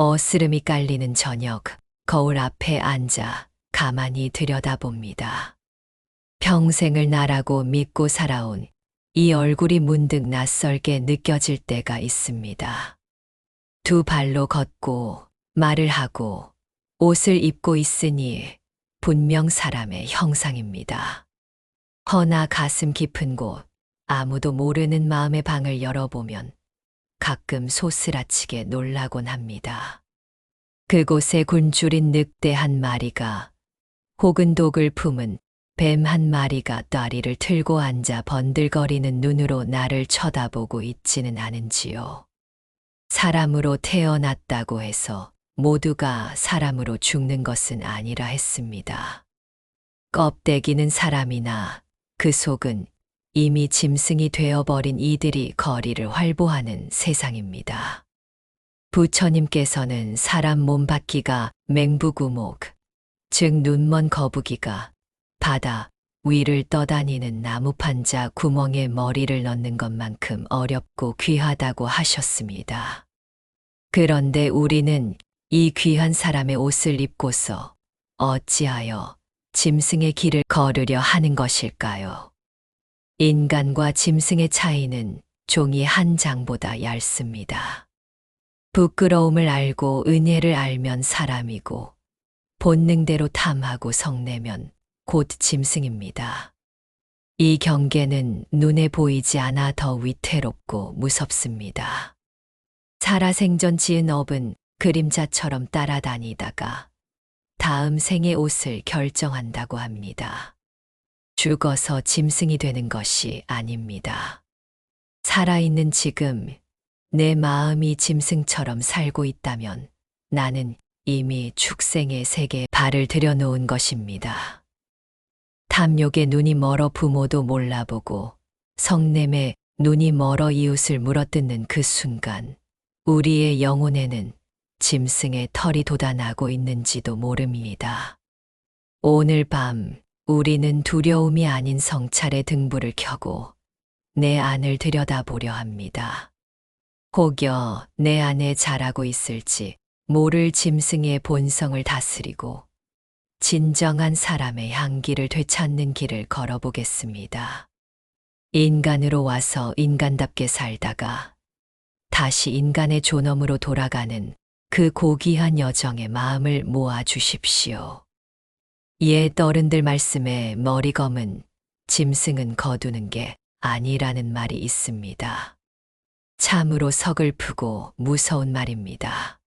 어스름이 깔리는 저녁, 거울 앞에 앉아 가만히 들여다봅니다. 평생을 나라고 믿고 살아온 이 얼굴이 문득 낯설게 느껴질 때가 있습니다. 두 발로 걷고 말을 하고 옷을 입고 있으니 분명 사람의 형상입니다. 허나 가슴 깊은 곳, 아무도 모르는 마음의 방을 열어보면 가끔 소스라치게 놀라곤 합니다. 그곳에 굶주린 늑대 한 마리가 혹은 독을 품은 뱀 한 마리가 다리를 틀고 앉아 번들거리는 눈으로 나를 쳐다보고 있지는 않은지요. 사람으로 태어났다고 해서 모두가 사람으로 죽는 것은 아니라 했습니다. 껍데기는 사람이나 그 속은 이미 짐승이 되어버린 이들이 거리를 활보하는 세상입니다. 부처님께서는 사람 몸바퀴가 맹부구목, 즉 눈먼 거북이가 바다 위를 떠다니는 나무판자 구멍에 머리를 넣는 것만큼 어렵고 귀하다고 하셨습니다. 그런데 우리는 이 귀한 사람의 옷을 입고서 어찌하여 짐승의 길을 걸으려 하는 것일까요? 인간과 짐승의 차이는 종이 한 장보다 얇습니다. 부끄러움을 알고 은혜를 알면 사람이고 본능대로 탐하고 성내면 곧 짐승입니다. 이 경계는 눈에 보이지 않아 더 위태롭고 무섭습니다. 살아생전 지은 업은 그림자처럼 따라다니다가 다음 생의 옷을 결정한다고 합니다. 죽어서 짐승이 되는 것이 아닙니다. 살아있는 지금 내 마음이 짐승처럼 살고 있다면 나는 이미 축생의 세계에 발을 들여놓은 것입니다. 탐욕에 눈이 멀어 부모도 몰라보고 성냄에 눈이 멀어 이웃을 물어뜯는 그 순간 우리의 영혼에는 짐승의 털이 돋아나고 있는지도 모릅니다. 오늘 밤 우리는 두려움이 아닌 성찰의 등불을 켜고 내 안을 들여다보려 합니다. 혹여 내 안에 자라고 있을지 모를 짐승의 본성을 다스리고 진정한 사람의 향기를 되찾는 길을 걸어보겠습니다. 인간으로 와서 인간답게 살다가 다시 인간의 존엄으로 돌아가는 그 고귀한 여정에 마음을 모아 주십시오. 옛 어른들 말씀에 머리 검은 짐승은 거두는 게 아니라는 말이 있습니다. 참으로 서글프고 무서운 말입니다.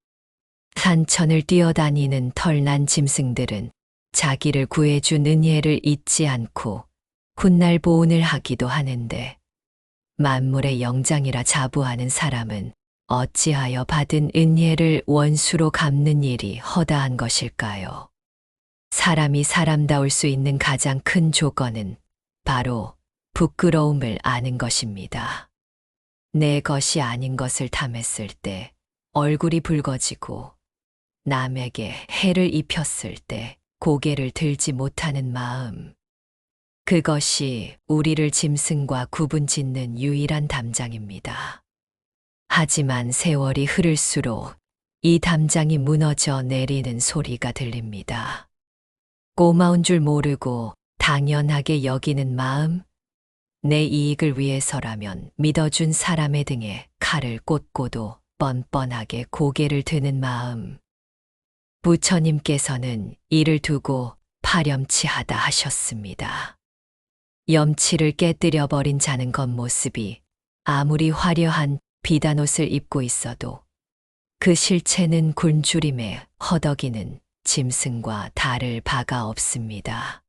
산천을 뛰어다니는 털난 짐승들은 자기를 구해준 은혜를 잊지 않고 훗날 보온을 하기도 하는데 만물의 영장이라 자부하는 사람은 어찌하여 받은 은혜를 원수로 갚는 일이 허다한 것일까요? 사람이 사람다울 수 있는 가장 큰 조건은 바로 부끄러움을 아는 것입니다. 내 것이 아닌 것을 탐했을 때 얼굴이 붉어지고 남에게 해를 입혔을 때 고개를 들지 못하는 마음. 그것이 우리를 짐승과 구분짓는 유일한 담장입니다. 하지만 세월이 흐를수록 이 담장이 무너져 내리는 소리가 들립니다. 고마운 줄 모르고 당연하게 여기는 마음, 내 이익을 위해서라면 믿어준 사람의 등에 칼을 꽂고도 뻔뻔하게 고개를 드는 마음. 부처님께서는 이를 두고 파렴치하다 하셨습니다. 염치를 깨뜨려 버린 자는 겉모습이 아무리 화려한 비단옷을 입고 있어도 그 실체는 굶주림에 허덕이는 짐승과 다를 바가 없습니다.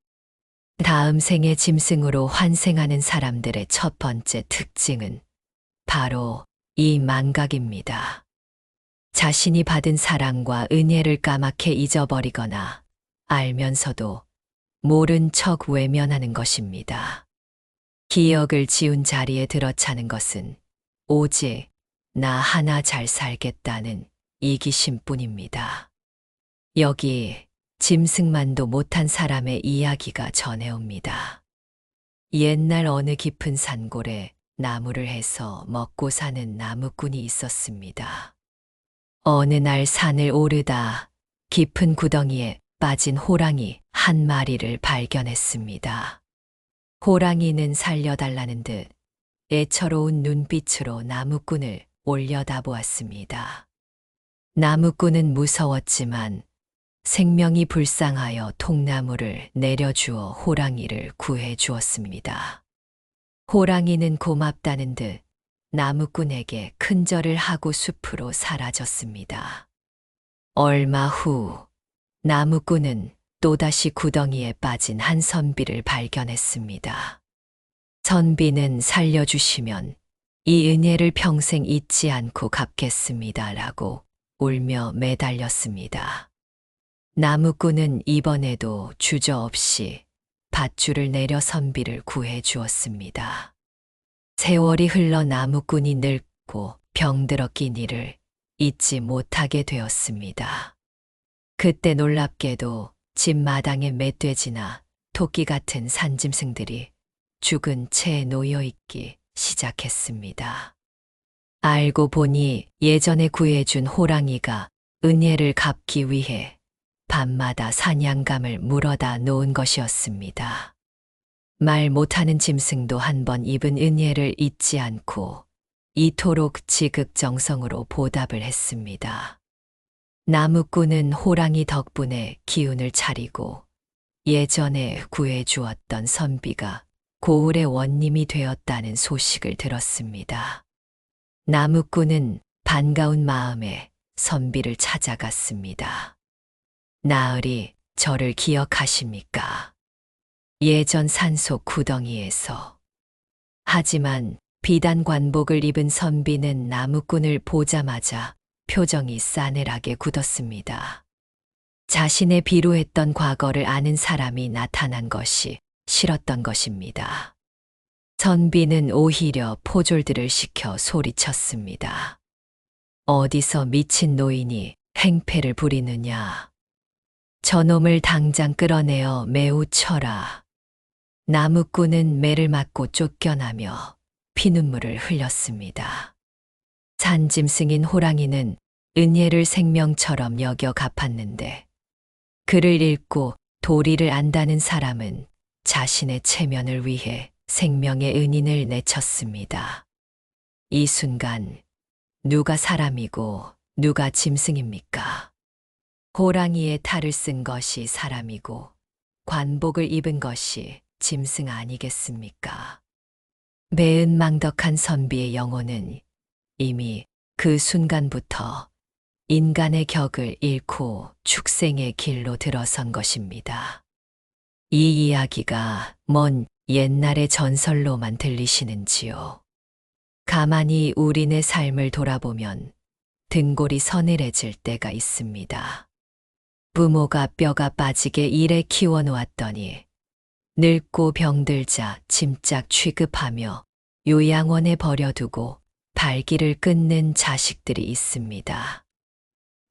다음 생의 짐승으로 환생하는 사람들의 첫 번째 특징은 바로 이 망각입니다. 자신이 받은 사랑과 은혜를 까맣게 잊어버리거나 알면서도 모른 척 외면하는 것입니다. 기억을 지운 자리에 들어차는 것은 오직 나 하나 잘 살겠다는 이기심뿐입니다. 여기 짐승만도 못한 사람의 이야기가 전해옵니다. 옛날 어느 깊은 산골에 나무를 해서 먹고 사는 나무꾼이 있었습니다. 어느 날 산을 오르다 깊은 구덩이에 빠진 호랑이 한 마리를 발견했습니다. 호랑이는 살려달라는 듯 애처로운 눈빛으로 나무꾼을 올려다보았습니다. 나무꾼은 무서웠지만 생명이 불쌍하여 통나무를 내려주어 호랑이를 구해 주었습니다. 호랑이는 고맙다는 듯 나무꾼에게 큰절을 하고 숲으로 사라졌습니다. 얼마 후 나무꾼은 또다시 구덩이에 빠진 한 선비를 발견했습니다. 선비는 살려주시면 이 은혜를 평생 잊지 않고 갚겠습니다라고 울며 매달렸습니다. 나무꾼은 이번에도 주저없이 밧줄을 내려 선비를 구해 주었습니다. 세월이 흘러 나무꾼이 늙고 병들었긴 이를 잊지 못하게 되었습니다. 그때 놀랍게도 집 마당에 멧돼지나 토끼 같은 산짐승들이 죽은 채 놓여있기 시작했습니다. 알고 보니 예전에 구해준 호랑이가 은혜를 갚기 위해 밤마다 사냥감을 물어다 놓은 것이었습니다. 말 못하는 짐승도 한번 입은 은혜를 잊지 않고 이토록 지극정성으로 보답을 했습니다. 나무꾼은 호랑이 덕분에 기운을 차리고 예전에 구해주었던 선비가 고을의 원님이 되었다는 소식을 들었습니다. 나무꾼은 반가운 마음에 선비를 찾아갔습니다. 나으리, 저를 기억하십니까? 예전 산속 구덩이에서. 하지만 비단 관복을 입은 선비는 나무꾼을 보자마자 표정이 싸늘하게 굳었습니다. 자신의 비루했던 과거를 아는 사람이 나타난 것이 싫었던 것입니다. 선비는 오히려 포졸들을 시켜 소리쳤습니다. 어디서 미친 노인이 행패를 부리느냐. 저놈을 당장 끌어내어 매우 쳐라. 나무꾼은 매를 맞고 쫓겨나며 피눈물을 흘렸습니다. 산짐승인 호랑이는 은혜를 생명처럼 여겨 갚았는데 글을 읽고 도리를 안다는 사람은 자신의 체면을 위해 생명의 은인을 내쳤습니다. 이 순간 누가 사람이고 누가 짐승입니까? 호랑이의 탈을 쓴 것이 사람이고 관복을 입은 것이 짐승 아니겠습니까? 매은망덕한 선비의 영혼은 이미 그 순간부터 인간의 격을 잃고 축생의 길로 들어선 것입니다. 이 이야기가 먼 옛날의 전설로만 들리시는지요? 가만히 우리네 삶을 돌아보면 등골이 서늘해질 때가 있습니다. 부모가 뼈가 빠지게 일에 키워놓았더니 늙고 병들자 짐짝 취급하며 요양원에 버려두고 발길을 끊는 자식들이 있습니다.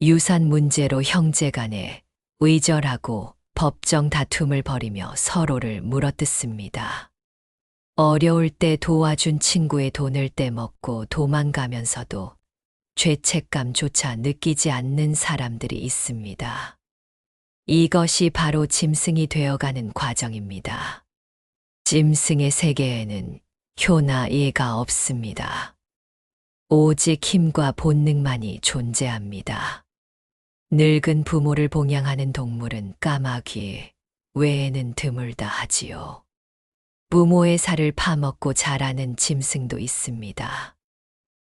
유산 문제로 형제간에 의절하고 법정 다툼을 벌이며 서로를 물어뜯습니다. 어려울 때 도와준 친구의 돈을 떼먹고 도망가면서도 죄책감조차 느끼지 않는 사람들이 있습니다. 이것이 바로 짐승이 되어가는 과정입니다. 짐승의 세계에는 효나 예가 없습니다. 오직 힘과 본능만이 존재합니다. 늙은 부모를 봉양하는 동물은 까마귀 외에는 드물다 하지요. 부모의 살을 파먹고 자라는 짐승도 있습니다.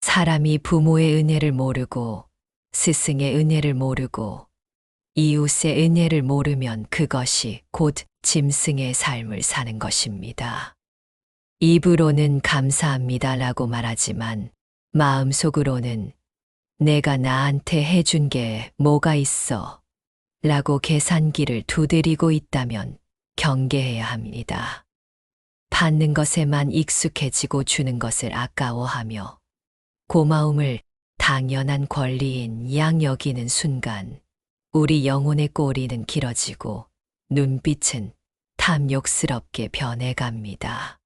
사람이 부모의 은혜를 모르고 스승의 은혜를 모르고 이웃의 은혜를 모르면 그것이 곧 짐승의 삶을 사는 것입니다. 입으로는 감사합니다라고 말하지만 마음속으로는 내가 나한테 해준 게 뭐가 있어 라고 계산기를 두드리고 있다면 경계해야 합니다. 받는 것에만 익숙해지고 주는 것을 아까워하며 고마움을 당연한 권리인 양 여기는 순간 우리 영혼의 꼬리는 길어지고 눈빛은 탐욕스럽게 변해갑니다.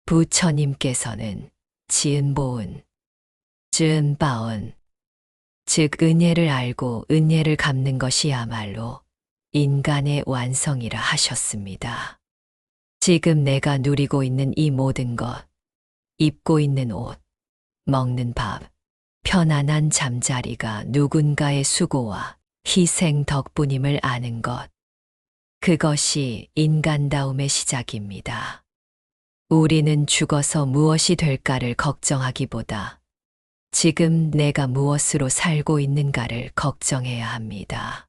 부처님께서는 지은보은, 지은바은, 즉 은혜를 알고 은혜를 갚는 것이야말로 인간의 완성이라 하셨습니다. 지금 내가 누리고 있는 이 모든 것, 입고 있는 옷, 먹는 밥, 편안한 잠자리가 누군가의 수고와 희생 덕분임을 아는 것. 그것이 인간다움의 시작입니다. 우리는 죽어서 무엇이 될까를 걱정하기보다 지금 내가 무엇으로 살고 있는가를 걱정해야 합니다.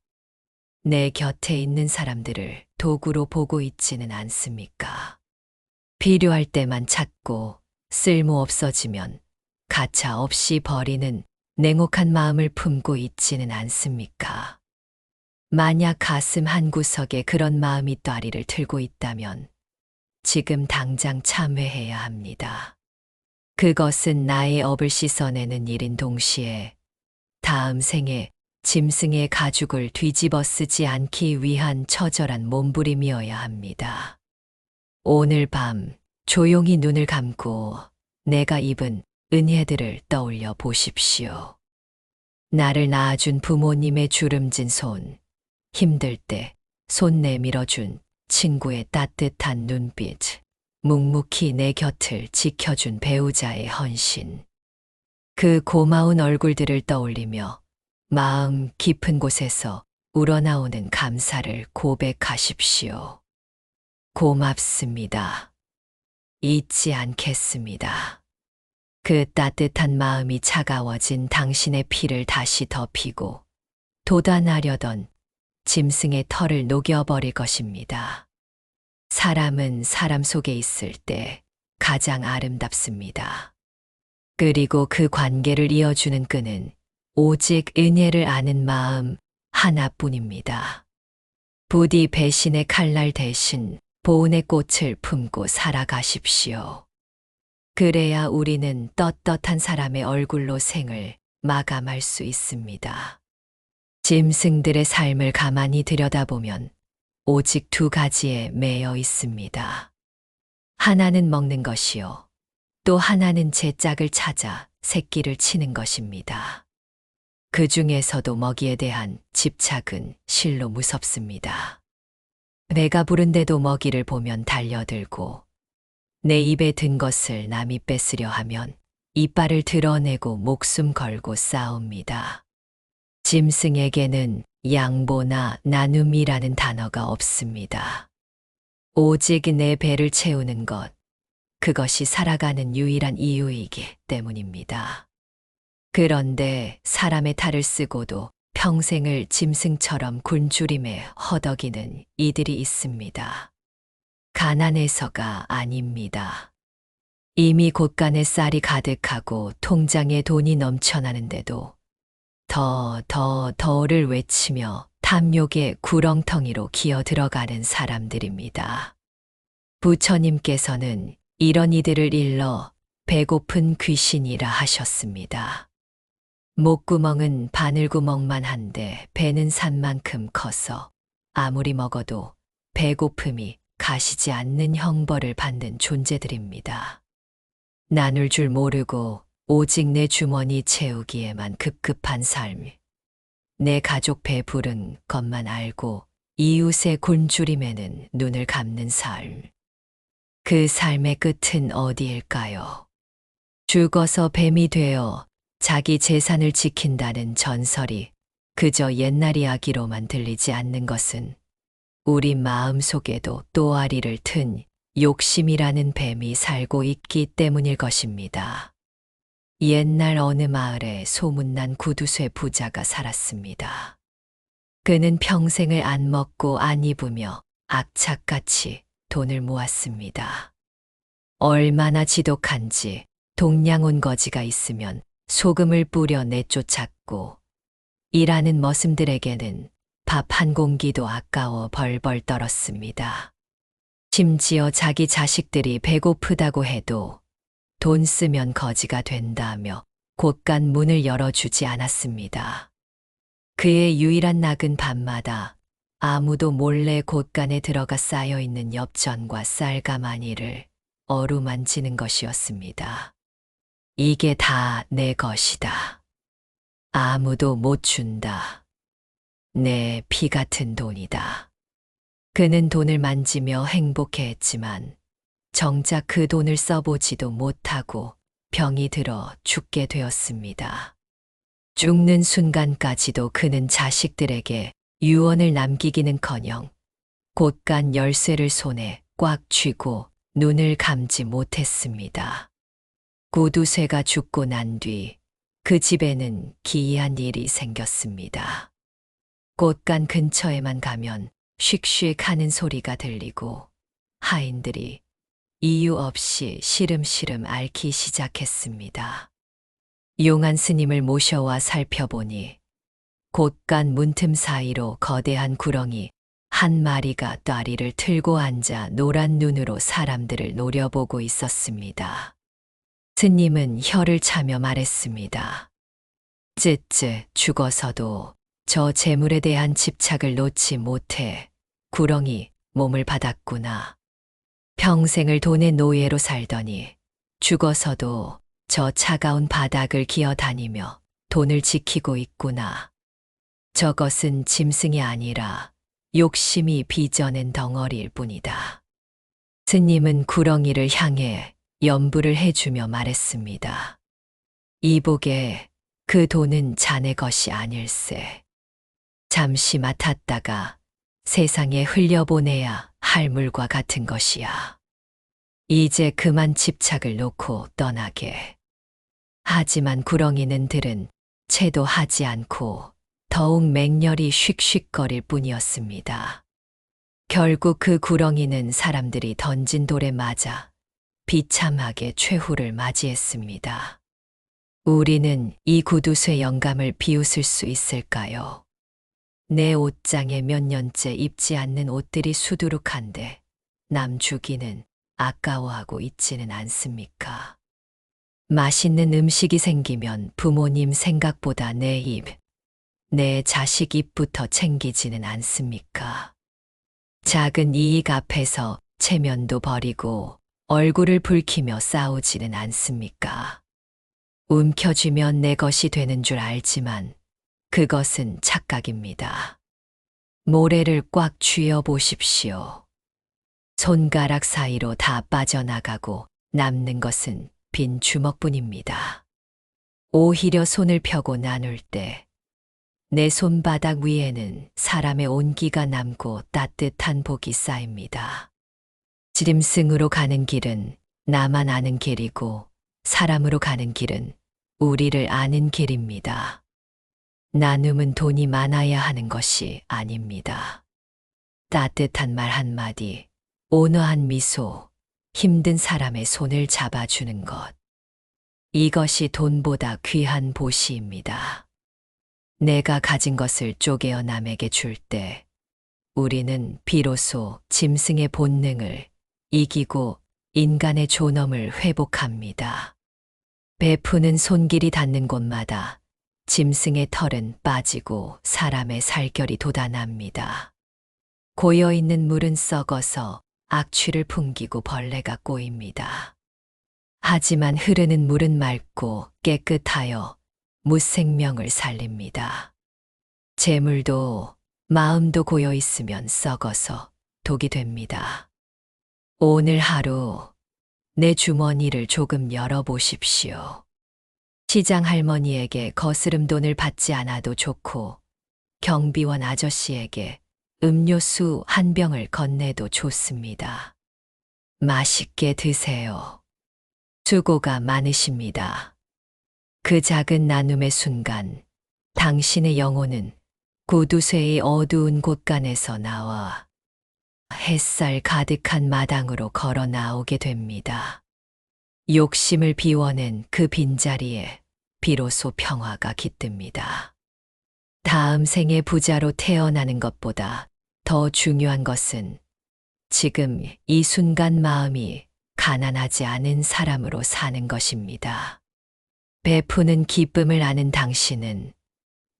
내 곁에 있는 사람들을 도구로 보고 있지는 않습니까? 필요할 때만 찾고 쓸모 없어지면 가차 없이 버리는 냉혹한 마음을 품고 있지는 않습니까? 만약 가슴 한구석에 그런 마음이 따리를 틀고 있다면 지금 당장 참회해야 합니다. 그것은 나의 업을 씻어내는 일인 동시에 다음 생에 짐승의 가죽을 뒤집어 쓰지 않기 위한 처절한 몸부림이어야 합니다. 오늘 밤 조용히 눈을 감고 내가 입은 은혜들을 떠올려 보십시오. 나를 낳아준 부모님의 주름진 손, 힘들 때 손 내밀어준 친구의 따뜻한 눈빛, 묵묵히 내 곁을 지켜준 배우자의 헌신. 그 고마운 얼굴들을 떠올리며 마음 깊은 곳에서 우러나오는 감사를 고백하십시오. 고맙습니다. 잊지 않겠습니다. 그 따뜻한 마음이 차가워진 당신의 피를 다시 덮이고 돋아나려던 짐승의 털을 녹여버릴 것입니다. 사람은 사람 속에 있을 때 가장 아름답습니다. 그리고 그 관계를 이어주는 끈은 오직 은혜를 아는 마음 하나뿐입니다. 부디 배신의 칼날 대신 보은의 꽃을 품고 살아가십시오. 그래야 우리는 떳떳한 사람의 얼굴로 생을 마감할 수 있습니다. 짐승들의 삶을 가만히 들여다보면 오직 두 가지에 매여 있습니다. 하나는 먹는 것이요. 또 하나는 제 짝을 찾아 새끼를 치는 것입니다. 그 중에서도 먹이에 대한 집착은 실로 무섭습니다. 배가 부른데도 먹이를 보면 달려들고 내 입에 든 것을 남이 뺏으려 하면 이빨을 드러내고 목숨 걸고 싸웁니다. 짐승에게는 양보나 나눔이라는 단어가 없습니다. 오직 내 배를 채우는 것, 그것이 살아가는 유일한 이유이기 때문입니다. 그런데 사람의 탈을 쓰고도 평생을 짐승처럼 굶주림에 허덕이는 이들이 있습니다. 가난해서가 아닙니다. 이미 곳간에 쌀이 가득하고 통장에 돈이 넘쳐나는데도 더를 외치며 탐욕의 구렁텅이로 기어 들어가는 사람들입니다. 부처님께서는 이런 이들을 일러 배고픈 귀신이라 하셨습니다. 목구멍은 바늘구멍만 한데 배는 산만큼 커서 아무리 먹어도 배고픔이 가시지 않는 형벌을 받는 존재들입니다. 나눌 줄 모르고 오직 내 주머니 채우기에만 급급한 삶. 내 가족 배부른 것만 알고 이웃의 굶주림에는 눈을 감는 삶. 그 삶의 끝은 어디일까요? 죽어서 뱀이 되어 자기 재산을 지킨다는 전설이 그저 옛날 이야기로만 들리지 않는 것은 우리 마음속에도 또아리를 튼 욕심이라는 뱀이 살고 있기 때문일 것입니다. 옛날 어느 마을에 소문난 구두쇠 부자가 살았습니다. 그는 평생을 안 먹고 안 입으며 악착같이 돈을 모았습니다. 얼마나 지독한지 동냥온 거지가 있으면 소금을 뿌려 내쫓았고 일하는 머슴들에게는 밥 한 공기도 아까워 벌벌 떨었습니다. 심지어 자기 자식들이 배고프다고 해도 돈 쓰면 거지가 된다며 곳간 문을 열어주지 않았습니다. 그의 유일한 낙은 밤마다 아무도 몰래 곳간에 들어가 쌓여있는 엽전과 쌀가마니를 어루만지는 것이었습니다. 이게 다 내 것이다. 아무도 못 준다. 내 피 같은 돈이다. 그는 돈을 만지며 행복해했지만 정작 그 돈을 써보지도 못하고 병이 들어 죽게 되었습니다. 죽는 순간까지도 그는 자식들에게 유언을 남기기는커녕 곳간 열쇠를 손에 꽉 쥐고 눈을 감지 못했습니다. 구두쇠가 죽고 난 뒤 그 집에는 기이한 일이 생겼습니다. 곳간 근처에만 가면 슉슉 하는 소리가 들리고 하인들이 이유 없이 시름시름 앓기 시작했습니다. 용한 스님을 모셔와 살펴보니 곳간 문틈 사이로 거대한 구렁이 한 마리가 다리를 틀고 앉아 노란 눈으로 사람들을 노려보고 있었습니다. 스님은 혀를 차며 말했습니다. 쯔쯔 죽어서도 저 재물에 대한 집착을 놓지 못해 구렁이 몸을 받았구나. 평생을 돈의 노예로 살더니 죽어서도 저 차가운 바닥을 기어다니며 돈을 지키고 있구나. 저것은 짐승이 아니라 욕심이 빚어낸 덩어리일 뿐이다. 스님은 구렁이를 향해 염불을 해주며 말했습니다. 이보게 그 돈은 자네 것이 아닐세. 잠시 맡았다가 세상에 흘려보내야 할 물과 같은 것이야. 이제 그만 집착을 놓고 떠나게. 하지만 구렁이는 들은 채도 하지 않고 더욱 맹렬히 슉슉거릴 뿐이었습니다. 결국 그 구렁이는 사람들이 던진 돌에 맞아 비참하게 최후를 맞이했습니다. 우리는 이 구두쇠 영감을 비웃을 수 있을까요? 내 옷장에 몇 년째 입지 않는 옷들이 수두룩한데 남 주기는 아까워하고 있지는 않습니까? 맛있는 음식이 생기면 부모님 생각보다 내 입, 내 자식 입부터 챙기지는 않습니까? 작은 이익 앞에서 체면도 버리고 얼굴을 붉히며 싸우지는 않습니까? 움켜쥐면 내 것이 되는 줄 알지만 그것은 착각입니다. 모래를 꽉 쥐어 보십시오. 손가락 사이로 다 빠져나가고 남는 것은 빈 주먹뿐입니다. 오히려 손을 펴고 나눌 때 내 손바닥 위에는 사람의 온기가 남고 따뜻한 복이 쌓입니다. 지림승으로 가는 길은 나만 아는 길이고 사람으로 가는 길은 우리를 아는 길입니다. 나눔은 돈이 많아야 하는 것이 아닙니다. 따뜻한 말 한마디, 온화한 미소, 힘든 사람의 손을 잡아주는 것. 이것이 돈보다 귀한 보시입니다. 내가 가진 것을 쪼개어 남에게 줄 때 우리는 비로소 짐승의 본능을 이기고 인간의 존엄을 회복합니다. 베푸는 손길이 닿는 곳마다 짐승의 털은 빠지고 사람의 살결이 돋아납니다. 고여있는 물은 썩어서 악취를 풍기고 벌레가 꼬입니다. 하지만 흐르는 물은 맑고 깨끗하여 무생명을 살립니다. 재물도 마음도 고여 있으면 썩어서 독이 됩니다. 오늘 하루 내 주머니를 조금 열어보십시오. 시장 할머니에게 거스름 돈을 받지 않아도 좋고 경비원 아저씨에게 음료수 한 병을 건네도 좋습니다. 맛있게 드세요. 수고가 많으십니다. 그 작은 나눔의 순간 당신의 영혼은 구두쇠의 어두운 곳간에서 나와 햇살 가득한 마당으로 걸어 나오게 됩니다. 욕심을 비워낸 그 빈자리에 비로소 평화가 깃듭니다. 다음 생에 부자로 태어나는 것보다 더 중요한 것은 지금 이 순간 마음이 가난하지 않은 사람으로 사는 것입니다. 베푸는 기쁨을 아는 당신은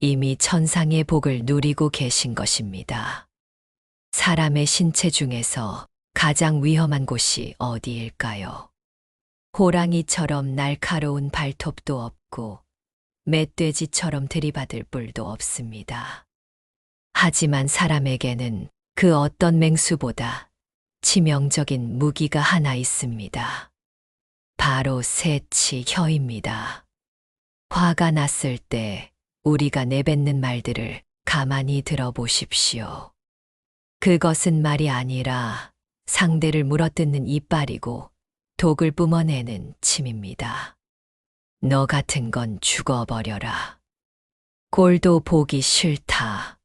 이미 천상의 복을 누리고 계신 것입니다. 사람의 신체 중에서 가장 위험한 곳이 어디일까요? 호랑이처럼 날카로운 발톱도 없고 멧돼지처럼 들이받을 뿔도 없습니다. 하지만 사람에게는 그 어떤 맹수보다 치명적인 무기가 하나 있습니다. 바로 새치 혀입니다. 화가 났을 때 우리가 내뱉는 말들을 가만히 들어보십시오. 그것은 말이 아니라 상대를 물어뜯는 이빨이고 독을 뿜어내는 침입니다. 너 같은 건 죽어버려라. 꼴도 보기 싫다.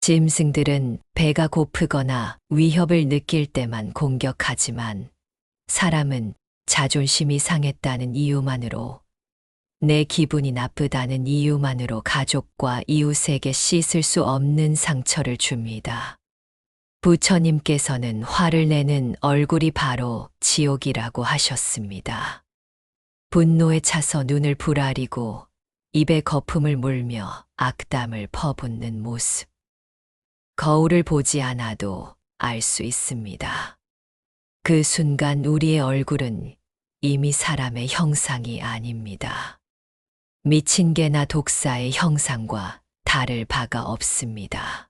짐승들은 배가 고프거나 위협을 느낄 때만 공격하지만 사람은 자존심이 상했다는 이유만으로, 내 기분이 나쁘다는 이유만으로 가족과 이웃에게 씻을 수 없는 상처를 줍니다. 부처님께서는 화를 내는 얼굴이 바로 지옥이라고 하셨습니다. 분노에 차서 눈을 부라리고 입에 거품을 물며 악담을 퍼붓는 모습. 거울을 보지 않아도 알 수 있습니다. 그 순간 우리의 얼굴은 이미 사람의 형상이 아닙니다. 미친 개나 독사의 형상과 다를 바가 없습니다.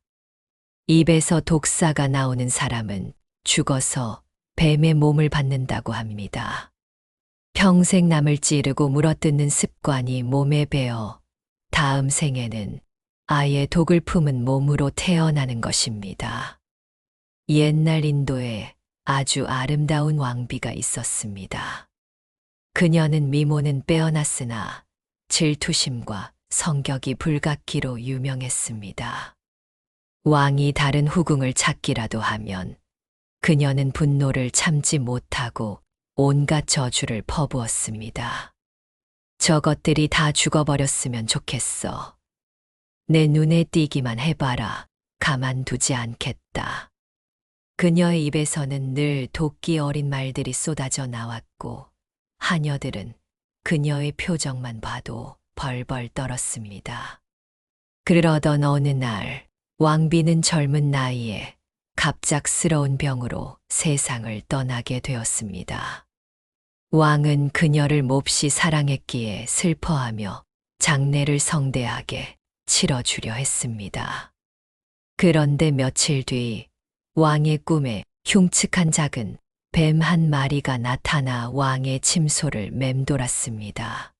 입에서 독사가 나오는 사람은 죽어서 뱀의 몸을 받는다고 합니다. 평생 남을 찌르고 물어뜯는 습관이 몸에 배어 다음 생에는 아예 독을 품은 몸으로 태어나는 것입니다. 옛날 인도에 아주 아름다운 왕비가 있었습니다. 그녀는 미모는 빼어났으나 질투심과 성격이 불같기로 유명했습니다. 왕이 다른 후궁을 찾기라도 하면 그녀는 분노를 참지 못하고 온갖 저주를 퍼부었습니다. 저것들이 다 죽어버렸으면 좋겠어. 내 눈에 띄기만 해봐라. 가만두지 않겠다. 그녀의 입에서는 늘 도끼 어린 말들이 쏟아져 나왔고 하녀들은 그녀의 표정만 봐도 벌벌 떨었습니다. 그러던 어느 날 왕비는 젊은 나이에 갑작스러운 병으로 세상을 떠나게 되었습니다. 왕은 그녀를 몹시 사랑했기에 슬퍼하며 장례를 성대하게 치러주려 했습니다. 그런데 며칠 뒤 왕의 꿈에 흉측한 작은 뱀 한 마리가 나타나 왕의 침소를 맴돌았습니다.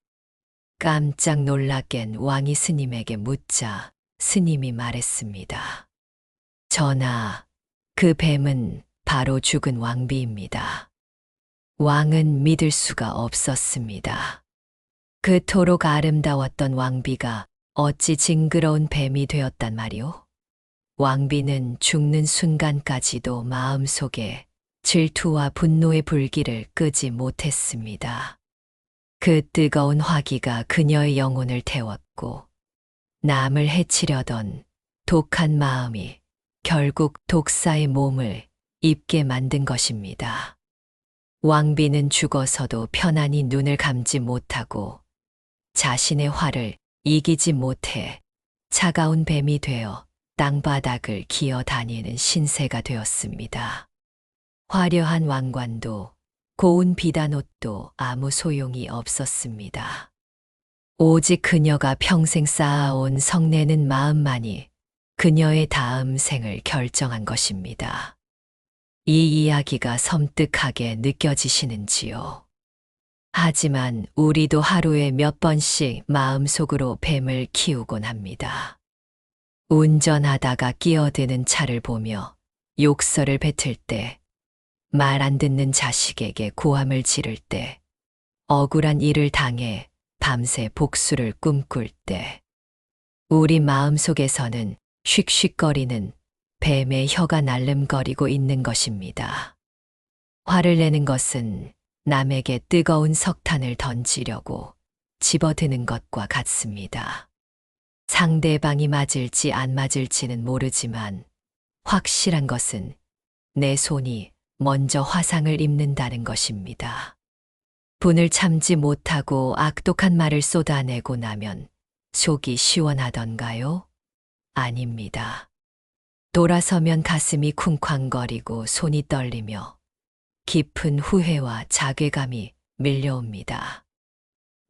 깜짝 놀라 깬 왕이 스님에게 묻자 스님이 말했습니다. 전하, 그 뱀은 바로 죽은 왕비입니다. 왕은 믿을 수가 없었습니다. 그토록 아름다웠던 왕비가 어찌 징그러운 뱀이 되었단 말이오? 왕비는 죽는 순간까지도 마음속에 질투와 분노의 불길을 끄지 못했습니다. 그 뜨거운 화기가 그녀의 영혼을 태웠고 남을 해치려던 독한 마음이 결국 독사의 몸을 입게 만든 것입니다. 왕비는 죽어서도 편안히 눈을 감지 못하고 자신의 화를 이기지 못해 차가운 뱀이 되어 땅바닥을 기어다니는 신세가 되었습니다. 화려한 왕관도 고운 비단옷도 아무 소용이 없었습니다. 오직 그녀가 평생 쌓아온 성내는 마음만이 그녀의 다음 생을 결정한 것입니다. 이 이야기가 섬뜩하게 느껴지시는지요? 하지만 우리도 하루에 몇 번씩 마음속으로 뱀을 키우곤 합니다. 운전하다가 끼어드는 차를 보며 욕설을 뱉을 때, 말 안 듣는 자식에게 고함을 지를 때, 억울한 일을 당해 밤새 복수를 꿈꿀 때, 우리 마음속에서는 쉭쉭거리는 뱀의 혀가 날름거리고 있는 것입니다. 화를 내는 것은 남에게 뜨거운 석탄을 던지려고 집어드는 것과 같습니다. 상대방이 맞을지 안 맞을지는 모르지만 확실한 것은 내 손이 먼저 화상을 입는다는 것입니다. 분을 참지 못하고 악독한 말을 쏟아내고 나면 속이 시원하던가요? 아닙니다. 돌아서면 가슴이 쿵쾅거리고 손이 떨리며 깊은 후회와 자괴감이 밀려옵니다.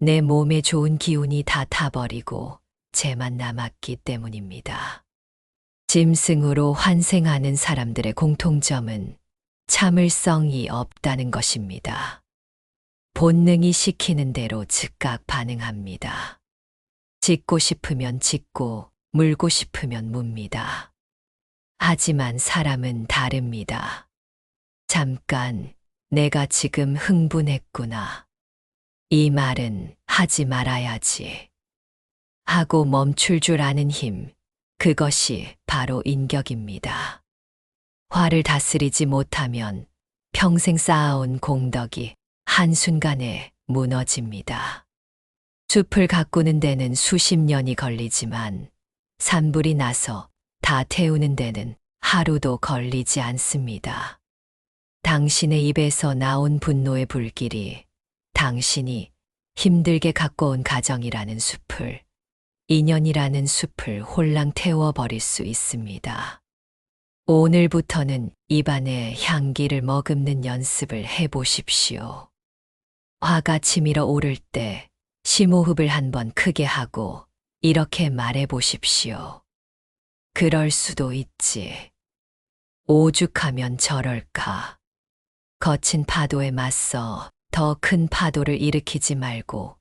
내 몸에 좋은 기운이 다 타버리고 쟤만 남았기 때문입니다. 짐승으로 환생하는 사람들의 공통점은 참을성이 없다는 것입니다. 본능이 시키는 대로 즉각 반응합니다. 짖고 싶으면 짖고 물고 싶으면 뭅니다. 하지만 사람은 다릅니다. 잠깐, 내가 지금 흥분했구나. 이 말은 하지 말아야지. 하고 멈출 줄 아는 힘, 그것이 바로 인격입니다. 화를 다스리지 못하면 평생 쌓아온 공덕이 한순간에 무너집니다. 숲을 가꾸는 데는 수십 년이 걸리지만 산불이 나서 다 태우는 데는 하루도 걸리지 않습니다. 당신의 입에서 나온 분노의 불길이 당신이 힘들게 가꿔온 가정이라는 숲을, 인연이라는 숲을 홀랑 태워버릴 수 있습니다. 오늘부터는 입안에 향기를 머금는 연습을 해보십시오. 화가 치밀어 오를 때 심호흡을 한번 크게 하고 이렇게 말해보십시오. 그럴 수도 있지. 오죽하면 저럴까. 거친 파도에 맞서 더 큰 파도를 일으키지 말고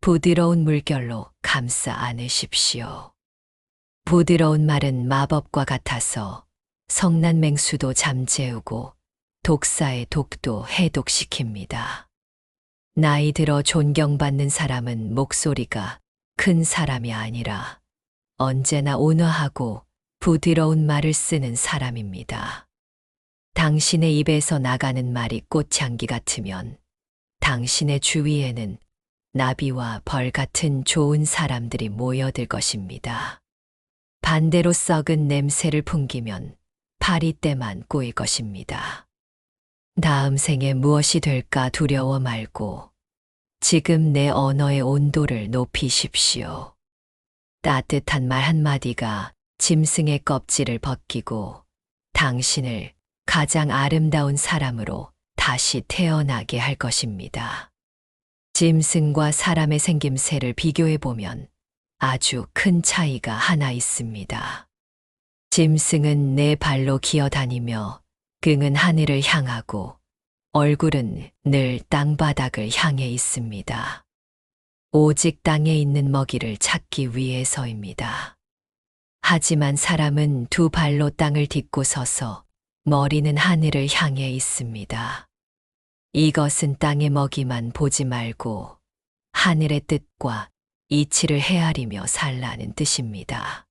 부드러운 물결로 감싸 안으십시오. 부드러운 말은 마법과 같아서 성난 맹수도 잠재우고 독사의 독도 해독시킵니다. 나이 들어 존경받는 사람은 목소리가 큰 사람이 아니라 언제나 온화하고 부드러운 말을 쓰는 사람입니다. 당신의 입에서 나가는 말이 꽃향기 같으면 당신의 주위에는 나비와 벌 같은 좋은 사람들이 모여들 것입니다. 반대로 썩은 냄새를 풍기면 파리떼만 꼬일 것입니다. 다음 생에 무엇이 될까 두려워 말고 지금 내 언어의 온도를 높이십시오. 따뜻한 말 한마디가 짐승의 껍질을 벗기고 당신을 가장 아름다운 사람으로 다시 태어나게 할 것입니다. 짐승과 사람의 생김새를 비교해보면 아주 큰 차이가 하나 있습니다. 짐승은 네 발로 기어다니며 끙은 하늘을 향하고 얼굴은 늘 땅바닥을 향해 있습니다. 오직 땅에 있는 먹이를 찾기 위해서입니다. 하지만 사람은 두 발로 땅을 딛고 서서 머리는 하늘을 향해 있습니다. 이것은 땅의 먹이만 보지 말고 하늘의 뜻과 이치를 헤아리며 살라는 뜻입니다.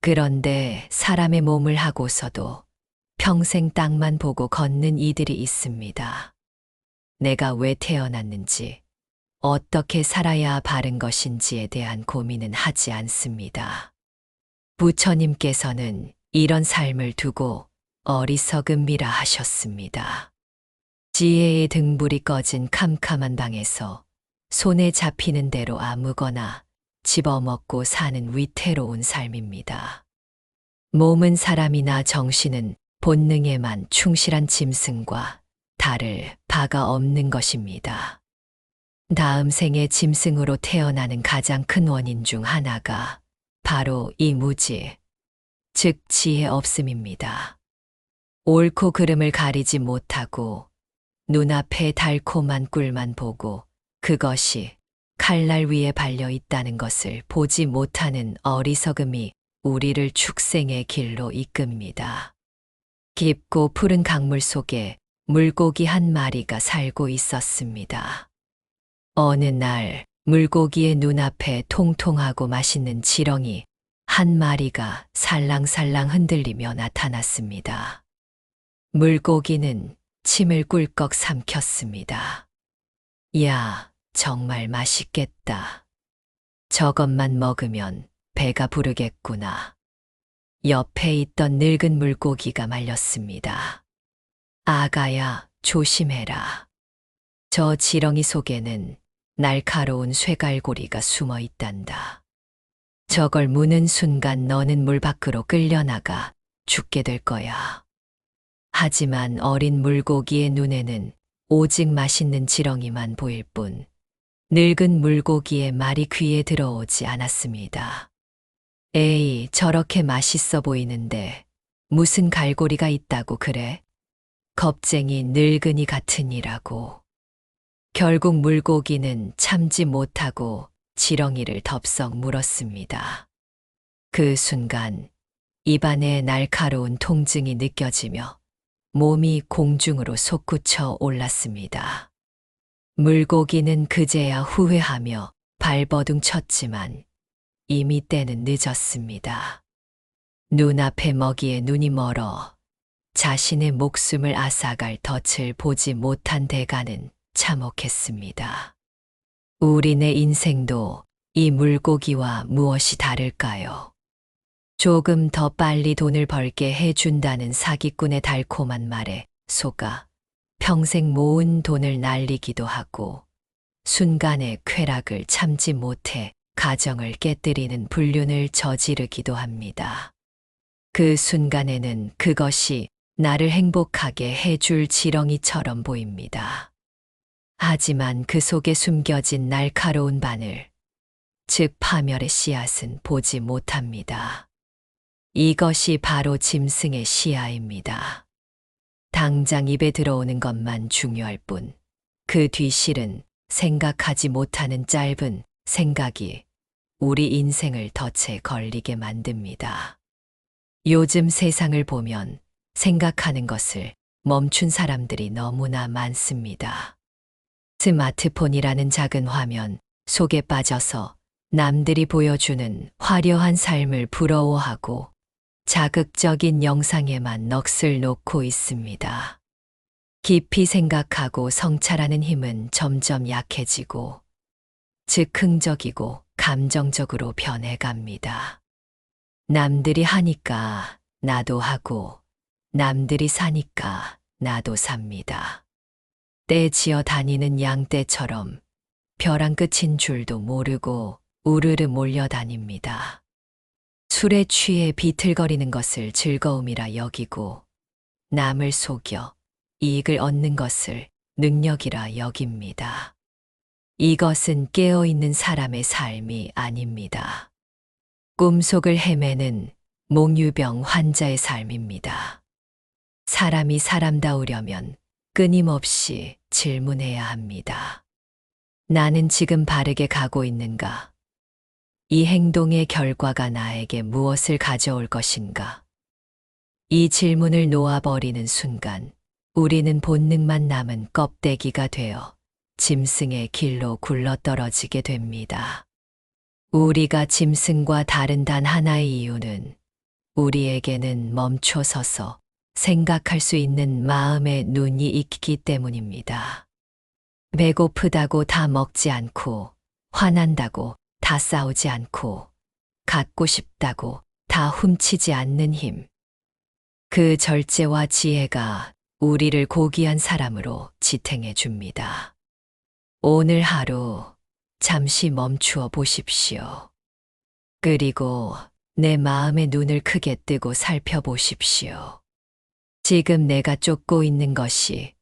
그런데 사람의 몸을 하고서도 평생 땅만 보고 걷는 이들이 있습니다. 내가 왜 태어났는지, 어떻게 살아야 바른 것인지에 대한 고민은 하지 않습니다. 부처님께서는 이런 삶을 두고 어리석음이라 하셨습니다. 지혜의 등불이 꺼진 캄캄한 방에서 손에 잡히는 대로 아무거나 집어먹고 사는 위태로운 삶입니다. 몸은 사람이나 정신은 본능에만 충실한 짐승과 다를 바가 없는 것입니다. 다음 생에 짐승으로 태어나는 가장 큰 원인 중 하나가 바로 이 무지, 즉 지혜 없음입니다. 옳고 그름을 가리지 못하고 눈앞에 달콤한 꿀만 보고 그것이 칼날 위에 발려 있다는 것을 보지 못하는 어리석음이 우리를 축생의 길로 이끕니다. 깊고 푸른 강물 속에 물고기 한 마리가 살고 있었습니다. 어느 날 물고기의 눈앞에 통통하고 맛있는 지렁이 한 마리가 살랑살랑 흔들리며 나타났습니다. 물고기는 침을 꿀꺽 삼켰습니다. 야, 정말 맛있겠다. 저것만 먹으면 배가 부르겠구나. 옆에 있던 늙은 물고기가 말렸습니다. 아가야, 조심해라. 저 지렁이 속에는 날카로운 쇠갈고리가 숨어 있단다. 저걸 무는 순간 너는 물 밖으로 끌려나가 죽게 될 거야. 하지만 어린 물고기의 눈에는 오직 맛있는 지렁이만 보일 뿐 늙은 물고기의 말이 귀에 들어오지 않았습니다. 에이, 저렇게 맛있어 보이는데 무슨 갈고리가 있다고 그래? 겁쟁이 늙은이 같으니라고. 결국 물고기는 참지 못하고 지렁이를 덥석 물었습니다. 그 순간 입안에 날카로운 통증이 느껴지며 몸이 공중으로 솟구쳐 올랐습니다. 물고기는 그제야 후회하며 발버둥 쳤지만 이미 때는 늦었습니다. 눈앞의 먹이에 눈이 멀어 자신의 목숨을 앗아갈 덫을 보지 못한 대가는 참혹했습니다. 우리네 인생도 이 물고기와 무엇이 다를까요? 조금 더 빨리 돈을 벌게 해준다는 사기꾼의 달콤한 말에 속아 평생 모은 돈을 날리기도 하고 순간의 쾌락을 참지 못해 가정을 깨뜨리는 불륜을 저지르기도 합니다. 그 순간에는 그것이 나를 행복하게 해줄 지렁이처럼 보입니다. 하지만 그 속에 숨겨진 날카로운 바늘, 즉 파멸의 씨앗은 보지 못합니다. 이것이 바로 짐승의 시야입니다. 당장 입에 들어오는 것만 중요할 뿐, 그 뒤 실은 생각하지 못하는 짧은 생각이 우리 인생을 덫에 걸리게 만듭니다. 요즘 세상을 보면 생각하는 것을 멈춘 사람들이 너무나 많습니다. 스마트폰이라는 작은 화면 속에 빠져서 남들이 보여주는 화려한 삶을 부러워하고 자극적인 영상에만 넋을 놓고 있습니다. 깊이 생각하고 성찰하는 힘은 점점 약해지고 즉흥적이고 감정적으로 변해갑니다. 남들이 하니까 나도 하고 남들이 사니까 나도 삽니다. 떼지어 다니는 양떼처럼 벼랑 끝인 줄도 모르고 우르르 몰려다닙니다. 술에 취해 비틀거리는 것을 즐거움이라 여기고 남을 속여 이익을 얻는 것을 능력이라 여깁니다. 이것은 깨어있는 사람의 삶이 아닙니다. 꿈속을 헤매는 몽유병 환자의 삶입니다. 사람이 사람다우려면 끊임없이 질문해야 합니다. 나는 지금 바르게 가고 있는가? 이 행동의 결과가 나에게 무엇을 가져올 것인가? 이 질문을 놓아버리는 순간 우리는 본능만 남은 껍데기가 되어 짐승의 길로 굴러떨어지게 됩니다. 우리가 짐승과 다른 단 하나의 이유는 우리에게는 멈춰서서 생각할 수 있는 마음의 눈이 있기 때문입니다. 배고프다고 다 먹지 않고, 화난다고 다 싸우지 않고, 갖고 싶다고 다 훔치지 않는 힘. 그 절제와 지혜가 우리를 고귀한 사람으로 지탱해 줍니다. 오늘 하루 잠시 멈추어 보십시오. 그리고 내 마음의 눈을 크게 뜨고 살펴보십시오. 지금 내가 쫓고 있는 것이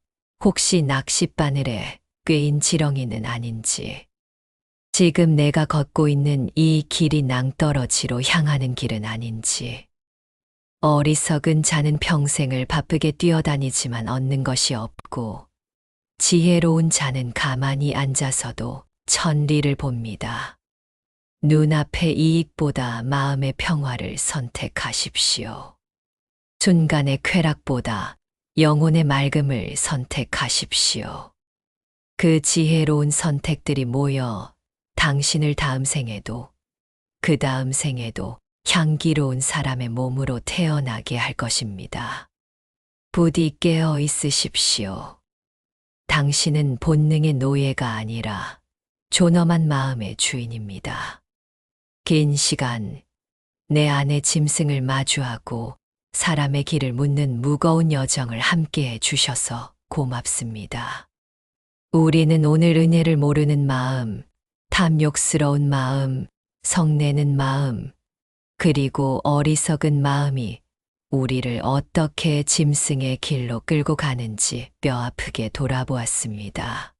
혹시 낚싯바늘에 꿰인 지렁이는 아닌지, 지금 내가 걷고 있는 이 길이 낭떠러지로 향하는 길은 아닌지, 어리석은 자는 평생을 바쁘게 뛰어다니지만 얻는 것이 없고, 지혜로운 자는 가만히 앉아서도 천리를 봅니다. 눈앞의 이익보다 마음의 평화를 선택하십시오. 순간의 쾌락보다 영혼의 맑음을 선택하십시오. 그 지혜로운 선택들이 모여 당신을 다음 생에도 그 다음 생에도 향기로운 사람의 몸으로 태어나게 할 것입니다. 부디 깨어 있으십시오. 당신은 본능의 노예가 아니라 존엄한 마음의 주인입니다. 긴 시간 내 안의 짐승을 마주하고 사람의 길을 묻는 무거운 여정을 함께해 주셔서 고맙습니다. 우리는 오늘 은혜를 모르는 마음, 탐욕스러운 마음, 성내는 마음, 그리고 어리석은 마음이 우리를 어떻게 짐승의 길로 끌고 가는지 뼈아프게 돌아보았습니다.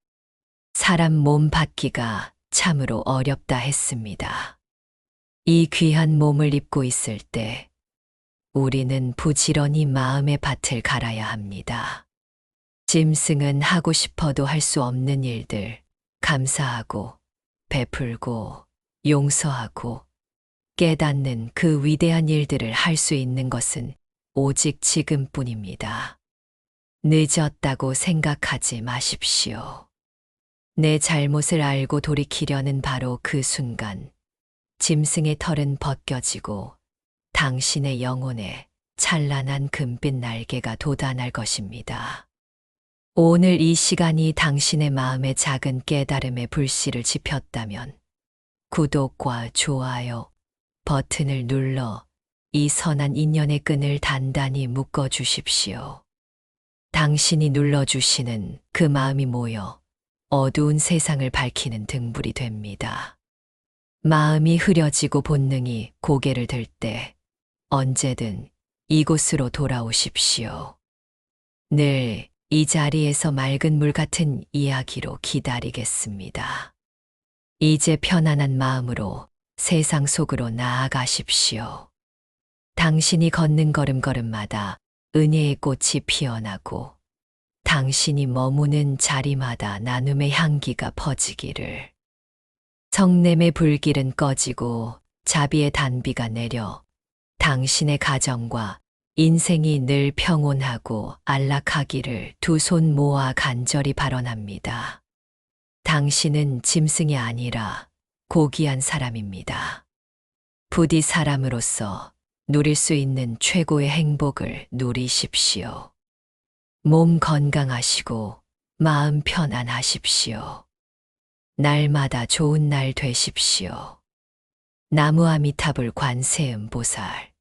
사람 몸 받기가 참으로 어렵다 했습니다. 이 귀한 몸을 입고 있을 때 우리는 부지런히 마음의 밭을 갈아야 합니다. 짐승은 하고 싶어도 할 수 없는 일들, 감사하고, 베풀고, 용서하고, 깨닫는 그 위대한 일들을 할 수 있는 것은 오직 지금뿐입니다. 늦었다고 생각하지 마십시오. 내 잘못을 알고 돌이키려는 바로 그 순간, 짐승의 털은 벗겨지고 당신의 영혼에 찬란한 금빛 날개가 돋아날 것입니다. 오늘 이 시간이 당신의 마음에 작은 깨달음의 불씨를 지폈다면 구독과 좋아요 버튼을 눌러 이 선한 인연의 끈을 단단히 묶어 주십시오. 당신이 눌러주시는 그 마음이 모여 어두운 세상을 밝히는 등불이 됩니다. 마음이 흐려지고 본능이 고개를 들 때 언제든 이곳으로 돌아오십시오. 늘 이 자리에서 맑은 물 같은 이야기로 기다리겠습니다. 이제 편안한 마음으로 세상 속으로 나아가십시오. 당신이 걷는 걸음걸음마다 은혜의 꽃이 피어나고 당신이 머무는 자리마다 나눔의 향기가 퍼지기를. 성냄의 불길은 꺼지고 자비의 단비가 내려 당신의 가정과 인생이 늘 평온하고 안락하기를 두 손 모아 간절히 발언합니다. 당신은 짐승이 아니라 고귀한 사람입니다. 부디 사람으로서 누릴 수 있는 최고의 행복을 누리십시오. 몸 건강하시고 마음 편안하십시오. 날마다 좋은 날 되십시오. 나무 아미타불 관세음 보살